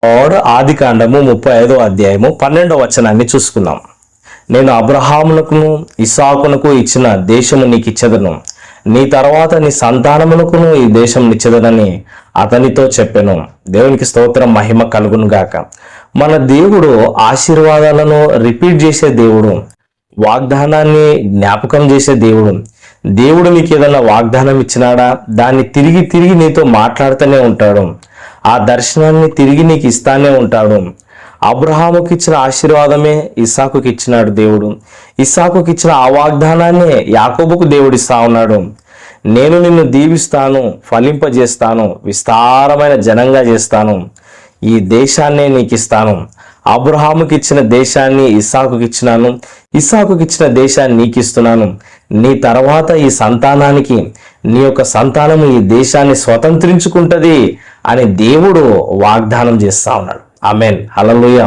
ఆది కాండము 35వ అధ్యాయము 12వ వచనాన్ని చూసుకుందాం. నేను అబ్రహామునకును ఇస్సాకునకు ఇచ్చిన దేశము నీకు ఇచ్చెదను, నీ తర్వాత నీ సంతానమునకును ఈ దేశం నిచ్చెదనని అతనితో చెప్పెను. దేవునికి స్తోత్రం, మహిమ కలుగును గాక. మన దేవుడు ఆశీర్వాదాలను రిపీట్ చేసే దేవుడు, వాగ్దానాన్ని జ్ఞాపకం చేసే దేవుడు. దేవుడు నీకు ఏదైనా వాగ్దానం ఇచ్చినాడా, దాన్ని తిరిగి తిరిగి నీతో మాట్లాడుతూనే ఉంటాడు. ఆ దర్శనాన్ని తిరిగి నీకు ఇస్తానే ఉంటాడు. అబ్రహాముకి ఇచ్చిన ఆశీర్వాదమే ఇస్సాకుకి ఇచ్చినాడు దేవుడు. ఇస్సాకుకి ఇచ్చిన ఆ వాగ్దానాన్ని యాకోబుకు దేవుడు ఇస్తా ఉన్నాడు. నేను నిన్ను దీవిస్తాను, ఫలింపజేస్తాను, విస్తారమైన జనంగా చేస్తాను, ఈ దేశాన్నే నీకు ఇస్తాను. అబ్రహాముకి ఇచ్చిన దేశాన్ని ఇస్సాకుకి ఇచ్చినాను, ఇస్సాకుకి ఇచ్చిన దేశాన్ని నీకు ఇస్తున్నాను. నీ తర్వాత ఈ సంతానానికి, నీ యొక్క సంతానము ఈ దేశాన్ని స్వతంత్రించుకుంటది అని దేవుడు వాగ్దానం చేస్తా ఉన్నాడు. ఆమేన్, హల్లెలూయా.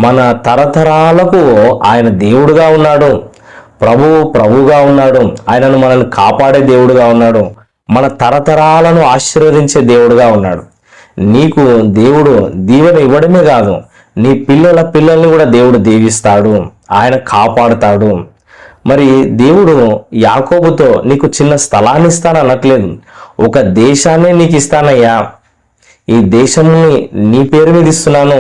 మన తరతరాలకు ఆయన దేవుడుగా ఉన్నాడు, ప్రభువుగా ఉన్నాడు. ఆయనను మనల్ని కాపాడే దేవుడుగా ఉన్నాడు, మన తరతరాలను ఆశీర్వదించే దేవుడుగా ఉన్నాడు. నీకు దేవుడు దీవెన ఇవ్వడమే కాదు, నీ పిల్లల పిల్లల్ని కూడా దేవుడు దీవిస్తాడు, ఆయన కాపాడుతాడు. మరి దేవుడు యాకోబుతో నీకు చిన్న స్థలాన్ని ఇస్తాను అనట్లేదు, ఒక దేశాన్ని నీకు ఇస్తానయ్యా, ఈ దేశంని నీ పేరు మీద ఇస్తున్నాను,